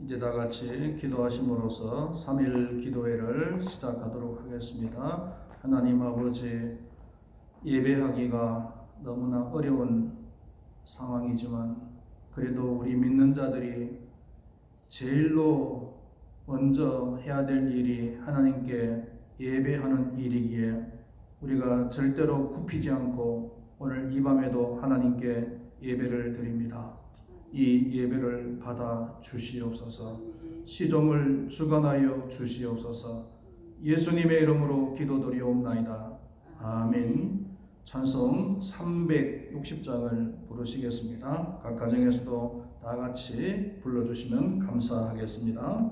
이제 다 같이 기도하심으로써 3일 기도회를 시작하도록 하겠습니다. 하나님 아버지, 예배하기가 너무나 어려운 상황이지만 그래도 우리 믿는 자들이 제일로 먼저 해야 될 일이 하나님께 예배하는 일이기에 우리가 절대로 굽히지 않고 오늘 이 밤에도 하나님께 예배를 드립니다. 이 예배를 받아 주시옵소서. 시종을 주관하여 주시옵소서. 예수님의 이름으로 기도드리옵나이다. 아멘. 찬송 360장을 부르시겠습니다. 각 가정에서도 다 같이 불러주시면 감사하겠습니다.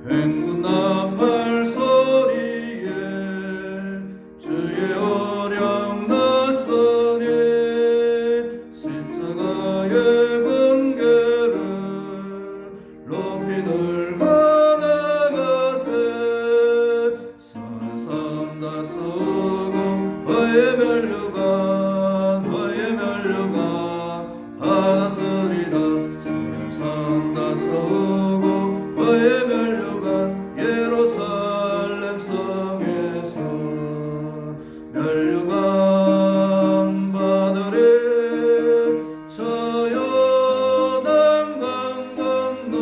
횡군 나팔 소리에 주의 오령 나서니 십자가의 번개를 높이 들고 나가세 선의 삶 다스고 허의 멸류관 받았으리라 선의 삶 다스고 허의 멸류관 예루살렘 성에서 멸류관 받으리 저 요단강 건너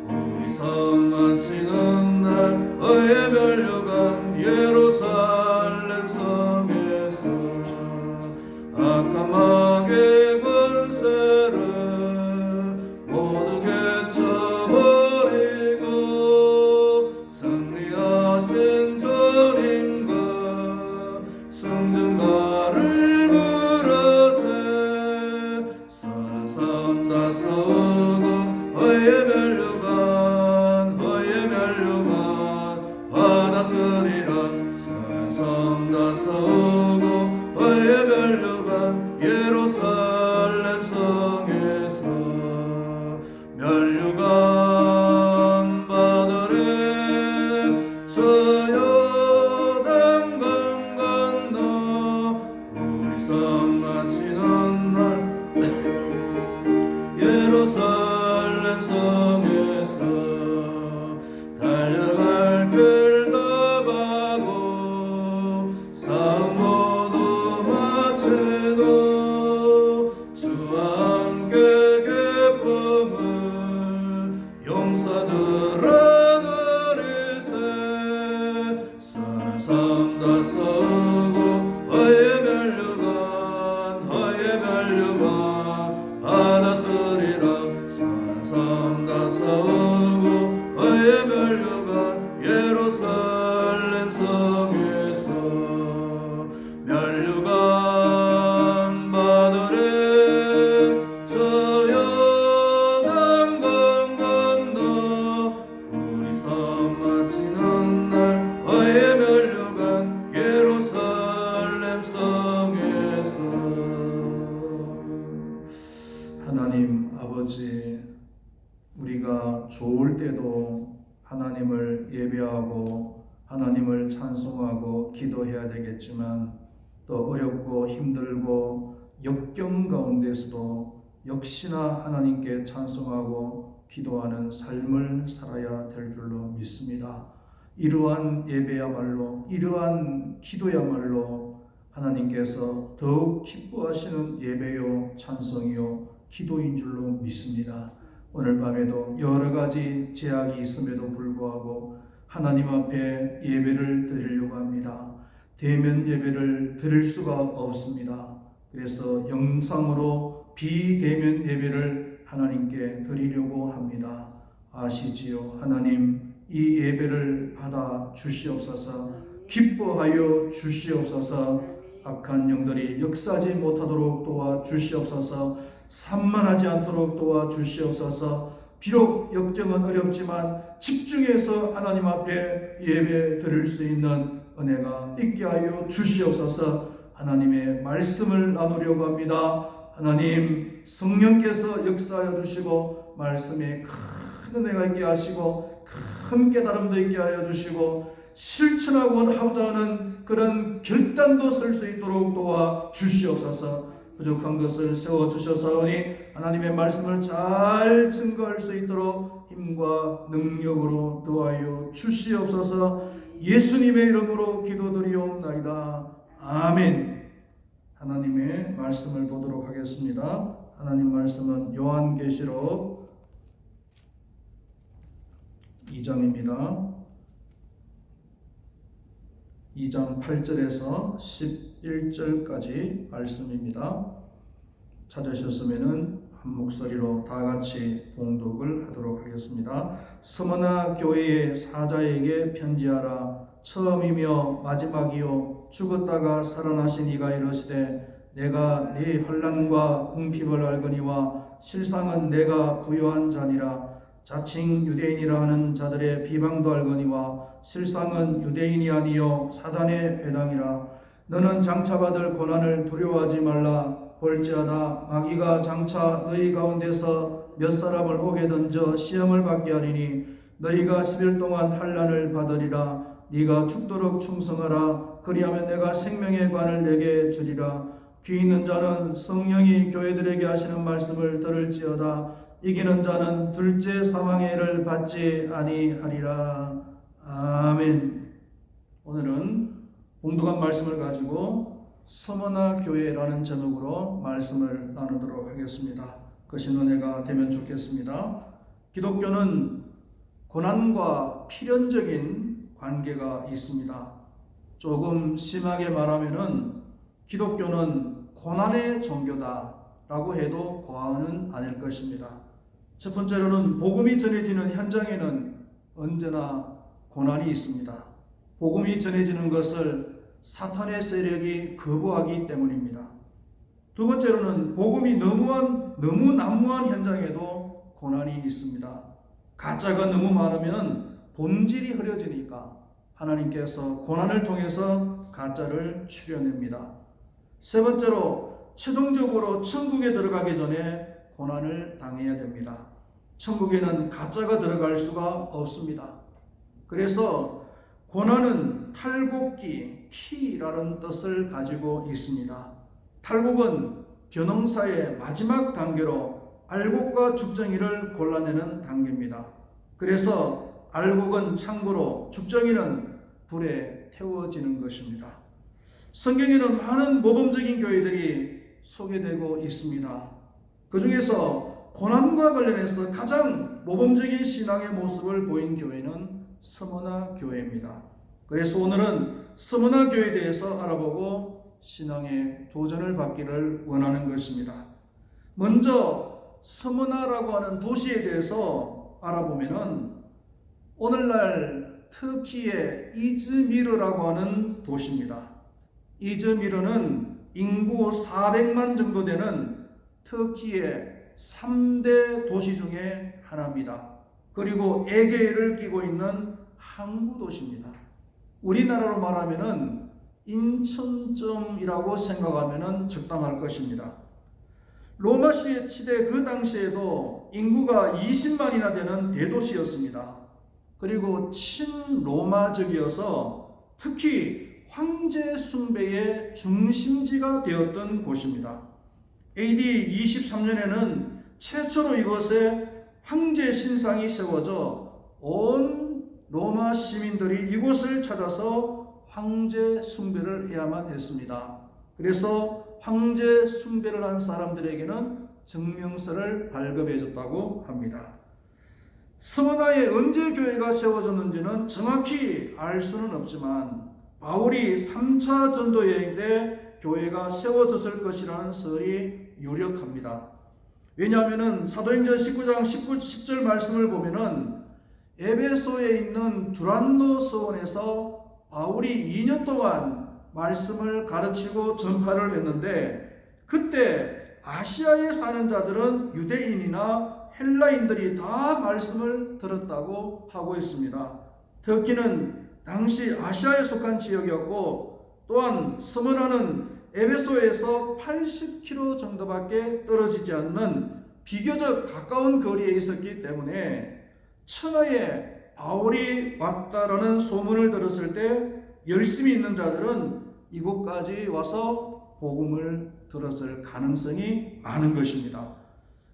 우리 성 마치는 날 너의 멸류관 예루살렘 성에서 악한 마귀의 권세를 모두 개쳐버리고 승리하신 주님과 승전가를 부르세 선한 삶 다스고 허의 멸류관 받았으리라 선한 삶 다스고 허의 멸류관 예루살렘 성에서 멸류관 받으리 저 요단강 건너 우리 성 마치는 날 예루살렘 성에서 달려갈 길도 가고 싸움 모두 마치고 주와 함께 기쁨을 용사들아 누리세 선한 삶 다스고 허의 멸류관 받았으리라 선한 삶 다스고 허의 멸류관 예루살렘 성에서 멸류관 받으리 저 요단강 건너 우리 삶 마치는 날 허의 멸류관 예루살렘 성에서 하나님 아버지, 우리가 좋을 때도 하나님을 예배하고 하나님을 찬송하고 기도해야 되겠지만 또 어렵고 힘들고 역경 가운데서도 역시나 하나님께 찬송하고 기도하는 삶을 살아야 될 줄로 믿습니다. 이러한 예배야말로, 이러한 기도야말로 하나님께서 더욱 기뻐하시는 예배요 찬송이요 기도인 줄로 믿습니다. 오늘 밤에도 여러 가지 제약이 있음에도 불구하고 하나님 앞에 예배를 드리려고 합니다. 대면 예배를 드릴 수가 없습니다. 그래서 영상으로 비대면 예배를 하나님께 드리려고 합니다. 아시지요? 하나님, 이 예배를 받아 주시옵소서. 기뻐하여 주시옵소서. 악한 영들이 역사하지 못하도록 도와 주시옵소서. 산만하지 않도록 도와 주시옵소서. 비록 역경은 어렵지만 집중해서 하나님 앞에 예배 드릴 수 있는 은혜가 있게 하여 주시옵소서. 하나님의 말씀을 나누려고 합니다. 하나님, 성령께서 역사하여 주시고 말씀에 큰 은혜가 있게 하시고 큰 깨달음도 있게 하여 주시고 실천하고 하고자 하는 그런 결단도 설 수 있도록 도와 주시옵소서. 부족한 것을 세워주셔서오니 하나님의 말씀을 잘 증거할 수 있도록 힘과 능력으로 도와여 주시옵소서. 예수님의 이름으로 기도드리옵나이다. 아멘. 하나님의 말씀을 보도록 하겠습니다. 하나님 말씀은 요한계시록 2장입니다. 2장 8절에서 11절까지 말씀입니다. 찾으셨으면 한 목소리로 다 같이 봉독을 하도록 하겠습니다. 스무나 교회의 사자에게 편지하라. 처음이며 마지막이요 죽었다가 살아나신 이가 이르시되 내가 네 환난과 궁핍을 알거니와 실상은 내가 부요한 자니라. 자칭 유대인이라 하는 자들의 비방도 알거니와 실상은 유대인이 아니요 사단의 회당이라. 너는 장차 받을 고난을 두려워하지 말라. 볼지어다 마귀가 장차 너희 가운데서 몇 사람을 옥에 던져 시험을 받게 하리니 너희가 10일 동안 환난을 받으리라. 네가 죽도록 충성하라. 그리하면 내가 생명의 관을 내게 주리라. 귀 있는 자는 성령이 교회들에게 하시는 말씀을 들을지어다. 이기는 자는 둘째 사망의 해를 받지 아니하리라. 아멘. 오늘은 봉독한 말씀을 가지고 스무나 교회라는 제목으로 말씀을 나누도록 하겠습니다. 그것이 은혜가 되면 좋겠습니다. 기독교는 고난과 필연적인 관계가 있습니다. 조금 심하게 말하면은 기독교는 고난의 종교다라고 해도 과언은 아닐 것입니다. 첫 번째로는 복음이 전해지는 현장에는 언제나 고난이 있습니다. 복음이 전해지는 것을 사탄의 세력이 거부하기 때문입니다. 두 번째로는 복음이 너무 난무한 현장에도 고난이 있습니다. 가짜가 너무 많으면 본질이 흐려지니까 하나님께서 고난을 통해서 가짜를 추려냅니다. 세 번째로 최종적으로 천국에 들어가기 전에 고난을 당해야 됩니다. 천국에는 가짜가 들어갈 수가 없습니다. 그래서 고난은 탈곡기, 키라는 뜻을 가지고 있습니다. 탈곡은 변홍사의 마지막 단계로 알곡과 죽정이를 골라내는 단계입니다. 그래서 알곡은 창고로, 죽정이는 불에 태워지는 것입니다. 성경에는 많은 모범적인 교회들이 소개되고 있습니다. 그 중에서 고난과 관련해서 가장 모범적인 신앙의 모습을 보인 교회는 스무나 교회입니다. 그래서 오늘은 스무나 교회에 대해서 알아보고 신앙의 도전을 받기를 원하는 것입니다. 먼저 스무나라고 하는 도시에 대해서 알아보면은 오늘날 터키의 이즈미르라고 하는 도시입니다. 이즈미르는 인구 400만 정도 되는 터키의 3대 도시 중에 하나입니다. 그리고 에게해를 끼고 있는 항구 도시입니다. 우리나라로 말하면은 인천점이라고 생각하면은 적당할 것입니다. 로마 시대 그 당시에도 인구가 20만이나 되는 대도시였습니다. 그리고 친로마적이어서 특히 황제 숭배의 중심지가 되었던 곳입니다. AD 23년에는 최초로 이곳에 황제 신상이 세워져 온 로마 시민들이 이곳을 찾아서 황제 숭배를 해야만 했습니다. 그래서 황제 숭배를 한 사람들에게는 증명서를 발급해 줬다고 합니다. 스무나에 언제 교회가 세워졌는지는 정확히 알 수는 없지만 바울이 3차 전도 여행 때 교회가 세워졌을 것이라는 설이 유력합니다. 왜냐하면 사도행전 19장 10절 말씀을 보면은 에베소에 있는 두란노 서원에서 바울이 2년 동안 말씀을 가르치고 전파를 했는데 그때 아시아에 사는 자들은 유대인이나 헬라인들이 다 말씀을 들었다고 하고 있습니다. 터키는 당시 아시아에 속한 지역이었고 또한 스무나는 에베소에서 80km 정도밖에 떨어지지 않는 비교적 가까운 거리에 있었기 때문에 천하에 바울이 왔다라는 소문을 들었을 때 열심히 있는 자들은 이곳까지 와서 복음을 들었을 가능성이 많은 것입니다.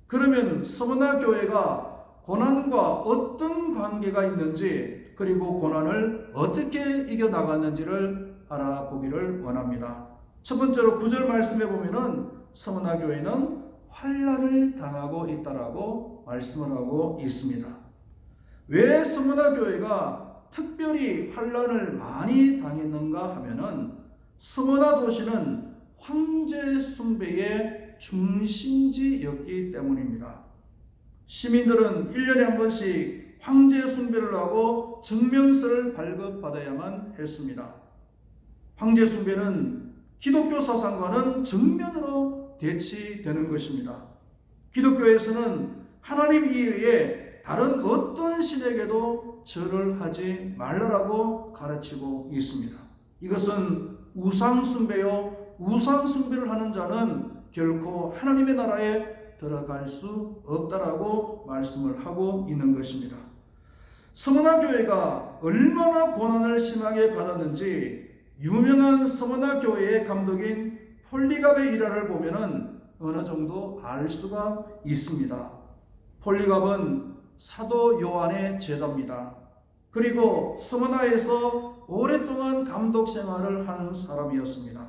그러면 서머나 교회가 고난과 어떤 관계가 있는지, 그리고 고난을 어떻게 이겨나갔는지를 알아보기를 원합니다. 첫 번째로 9절 말씀에 보면은 서머나 교회는 환난을 당하고 있다라고 말씀을 하고 있습니다. 왜 서머나 교회가 특별히 환난을 많이 당했는가 하면은 서머나 도시는 황제 숭배의 중심지였기 때문입니다. 시민들은 1년에 한 번씩 황제 숭배를 하고 증명서를 발급받아야만 했습니다. 황제 숭배는 기독교 사상과는 정면으로 대치되는 것입니다. 기독교에서는 하나님 이외에 다른 어떤 신에게도 절을 하지 말라라고 가르치고 있습니다. 이것은 우상숭배요, 우상숭배를 하는 자는 결코 하나님의 나라에 들어갈 수 없다라고 말씀을 하고 있는 것입니다. 서머나 교회가 얼마나 고난을 심하게 받았는지 유명한 서머나 교회의 감독인 폴리갑의 일화를 보면은 어느 정도 알 수가 있습니다. 폴리갑은 사도 요한의 제자입니다. 그리고 서머나에서 오랫동안 감독 생활을 한 사람이었습니다.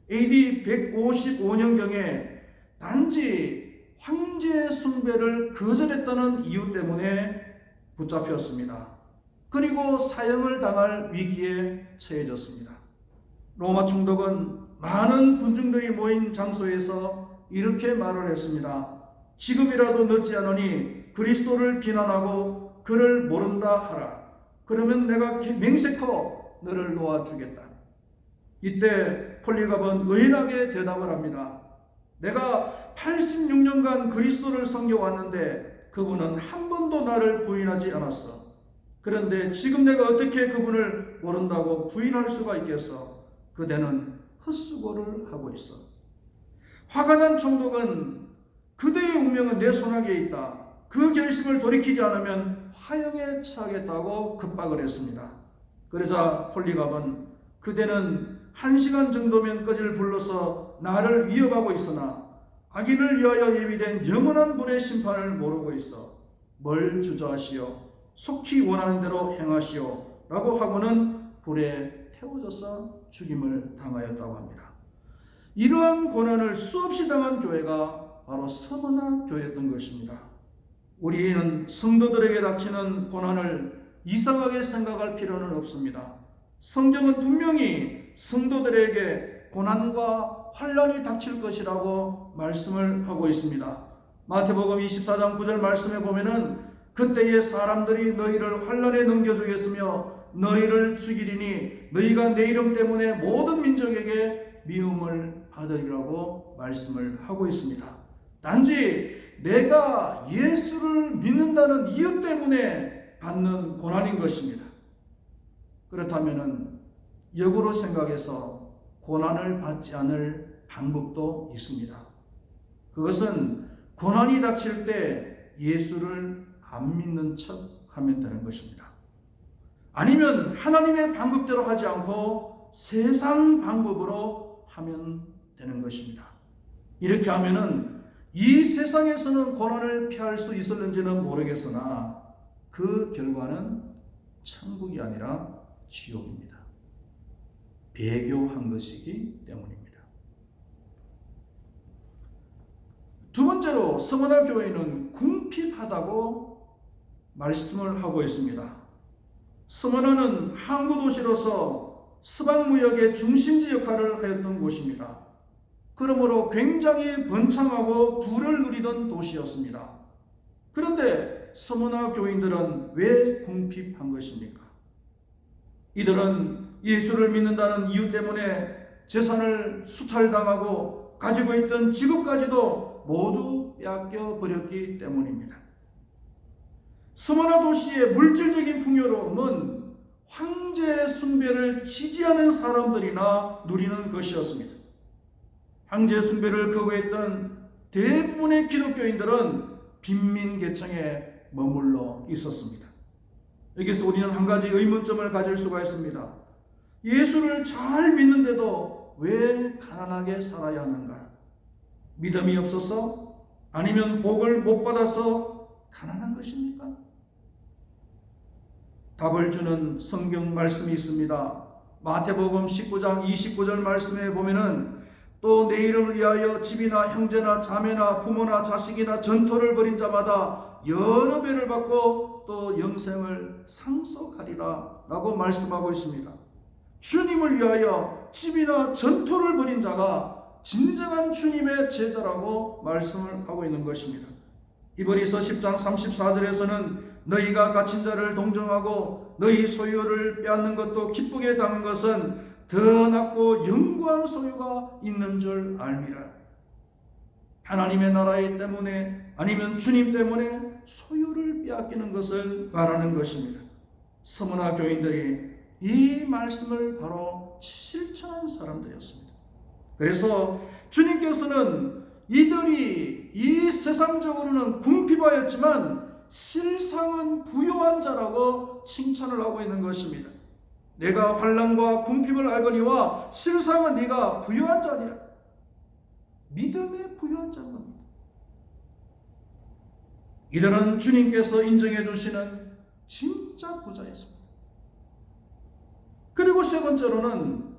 AD 155년경에 단지 황제 숭배를 거절했다는 이유 때문에 붙잡혔습니다. 그리고 사형을 당할 위기에 처해졌습니다. 로마 총독은 많은 군중들이 모인 장소에서 이렇게 말을 했습니다. 지금이라도 늦지 않으니 그리스도를 비난하고 그를 모른다 하라. 그러면 내가 맹세코 너를 놓아주겠다. 이때 폴리갑은 의인하게 대답을 합니다. 내가 86년간 그리스도를 섬겨왔는데 그분은 한 번도 나를 부인하지 않았어. 그런데 지금 내가 어떻게 그분을 모른다고 부인할 수가 있겠어? 그대는 헛수고를 하고 있어. 화가 난 총독은 그대의 운명은 내 손아귀에 있다. 그 결심을 돌이키지 않으면 화형에 처하겠다고 급박을 했습니다. 그러자 폴리갑은 그대는 1시간 정도면 꺼질 불러서 나를 위협하고 있으나 악인을 위하여 예비된 영원한 불의 심판을 모르고 있어. 뭘 주저하시오. 속히 원하는 대로 행하시오. 라고 하고는 불에 태워져서 죽임을 당하였다고 합니다. 이러한 고난을 수없이 당한 교회가 바로 서머나 교회였던 것입니다. 우리는 성도들에게 닥치는 고난을 이상하게 생각할 필요는 없습니다. 성경은 분명히 성도들에게 고난과 환난이 닥칠 것이라고 말씀을 하고 있습니다. 마태복음 24장 9절 말씀에 보면은 그때에 사람들이 너희를 환난에 넘겨주겠으며 너희를 죽이리니 너희가 내 이름 때문에 모든 민족에게 미움을 받으리라고 말씀을 하고 있습니다. 단지 내가 예수를 믿는다는 이유 때문에 받는 고난인 것입니다. 그렇다면 역으로 생각해서 고난을 받지 않을 방법도 있습니다. 그것은 고난이 닥칠 때 예수를 안 믿는 척 하면 되는 것입니다. 아니면 하나님의 방법대로 하지 않고 세상 방법으로 하면 되는 것입니다. 이렇게 하면은 이 세상에서는 고난을 피할 수 있었는지는 모르겠으나 그 결과는 천국이 아니라 지옥입니다. 배교한 것이기 때문입니다. 두 번째로 서머나 교회는 궁핍하다고 말씀을 하고 있습니다. 서머나는 항구 도시로서 서방 무역의 중심지 역할을 하였던 곳입니다. 그러므로 굉장히 번창하고 부를 누리던 도시였습니다. 그런데 서머나 교인들은 왜 궁핍한 것입니까? 이들은 예수를 믿는다는 이유 때문에 재산을 수탈당하고 가지고 있던 직업까지도 모두 빼앗겨 버렸기 때문입니다. 서머나 도시의 물질적인 풍요로움은 황제 숭배를 지지하는 사람들이나 누리는 것이었습니다. 황제 숭배를 거부했던 대부분의 기독교인들은 빈민계층에 머물러 있었습니다. 여기서 우리는 한 가지 의문점을 가질 수가 있습니다. 예수를 잘 믿는데도 왜 가난하게 살아야 하는가? 믿음이 없어서? 아니면 복을 못 받아서 가난한 것입니까? 답을 주는 성경 말씀이 있습니다. 마태복음 19장 29절 말씀에 보면은 또 내 이름을 위하여 집이나 형제나 자매나 부모나 자식이나 전토를 벌인 자마다 여러 배를 받고 또 영생을 상속하리라 라고 말씀하고 있습니다. 주님을 위하여 집이나 전토를 벌인 자가 진정한 주님의 제자라고 말씀을 하고 있는 것입니다. 히브리서 10장 34절에서는 너희가 갇힌 자를 동정하고 너희 소유를 빼앗는 것도 기쁘게 당한 것은 더 낫고 영구한 소유가 있는 줄 알미라. 하나님의 나라의 때문에 아니면 주님 때문에 소유를 빼앗기는 것을 말하는 것입니다. 서머나 교인들이 이 말씀을 바로 실천한 사람들이었습니다. 그래서 주님께서는 이들이 이 세상적으로는 궁핍하였지만 실상은 부유한 자라고 칭찬을 하고 있는 것입니다. 내가 환난과 궁핍을 알거니와 실상은 네가 부유한 자니라. 믿음의 부유한 자인 겁니다. 이들은 주님께서 인정해 주시는 진짜 부자였습니다. 그리고 세 번째로는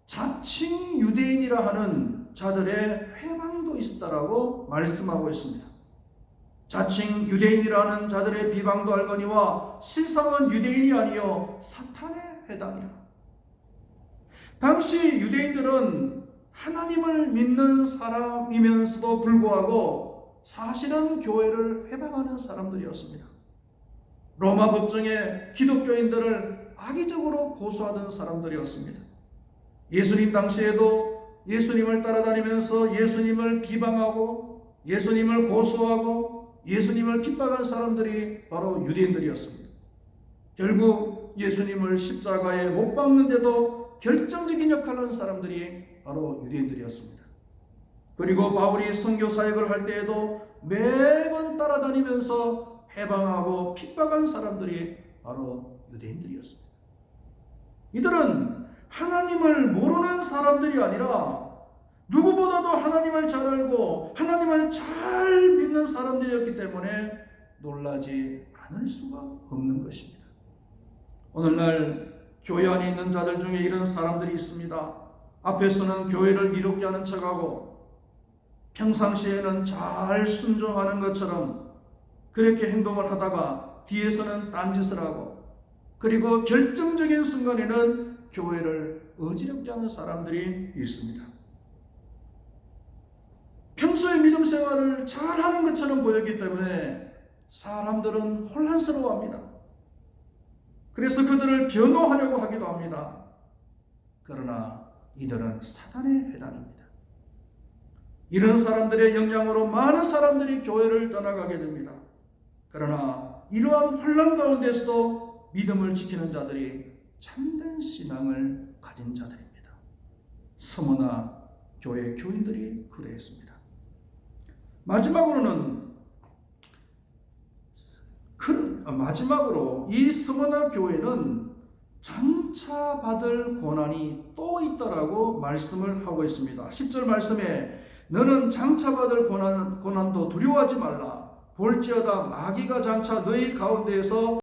자칭 유대인이라 하는 자들의 회방도 있었다라고 말씀하고 있습니다. 자칭 유대인이라는 자들의 비방도 알거니와 실상은 유대인이 아니요 사탄에 해당이라. 당시 유대인들은 하나님을 믿는 사람이면서도 불구하고 사실은 교회를 회방하는 사람들이었습니다. 로마 법정에 기독교인들을 악의적으로 고소하던 사람들이었습니다. 예수님 당시에도 예수님을 따라다니면서 예수님을 비방하고 예수님을 고소하고 예수님을 핍박한 사람들이 바로 유대인들이었습니다. 결국 예수님을 십자가에 못 박는데도 결정적인 역할을 하는 사람들이 바로 유대인들이었습니다. 그리고 바울이 선교 사역을 할 때에도 매번 따라다니면서 해방하고 핍박한 사람들이 바로 유대인들이었습니다. 이들은 하나님을 모르는 사람들이 아니라 누구보다도 하나님을 잘 알고 하나님을 잘 믿는 사람들이었기 때문에 놀라지 않을 수가 없는 것입니다. 오늘날 교회 안에 있는 자들 중에 이런 사람들이 있습니다. 앞에서는 교회를 이롭게 하는 척하고 평상시에는 잘 순종하는 것처럼 그렇게 행동을 하다가 뒤에서는 딴짓을 하고 그리고 결정적인 순간에는 교회를 어지럽게 하는 사람들이 있습니다. 평소에 믿음 생활을 잘하는 것처럼 보였기 때문에 사람들은 혼란스러워합니다. 그래서 그들을 변호하려고 하기도 합니다. 그러나 이들은 사단에 해당입니다. 이런 사람들의 영향으로 많은 사람들이 교회를 떠나가게 됩니다. 그러나 이러한 혼란 가운데서도 믿음을 지키는 자들이 참된 신앙을 가진 자들입니다. 서머나 교회 교인들이 그러했습니다. 마지막으로 이 서머나 교회는 장차 받을 고난이 또 있다라고 말씀을 하고 있습니다. 10절 말씀에 너는 장차 받을 고난도 두려워하지 말라. 볼지어다 마귀가 장차 너희 가운데에서